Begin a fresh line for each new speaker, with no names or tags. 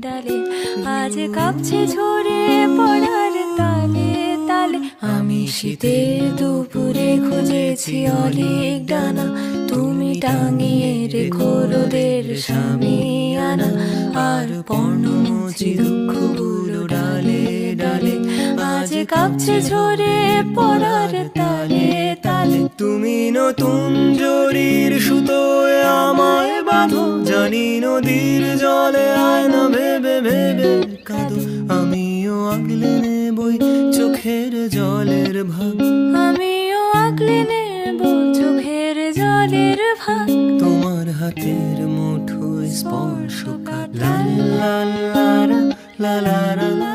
ডালে আজ কাঁপছে ঝরে পড়ার তালে তালে। আমি শীতের দুপুরে খুঁজেছি অনেক ডানা, তুমি টাঙিয়ে রেখো রোদের সামিয়ানা। আর পর্ণমোচী দুঃখগুলো ডালে ডালে আজ কাঁপছে ঝরে পড়ার তালে তালে।
তুমি নতুন জরির সুতোয় আমায় বাঁধো, জানি নদীর জলে আয়না ভেবে ভেবে কাঁদো। আমিও আগলে নেবই চোখের জলের ভাগ,
আমিও আগলে নেব চোখের জলের ভাগ।
তোমার হাতের মুঠোয় স্পর্শ কাট লা লা লা লা লা লা লা।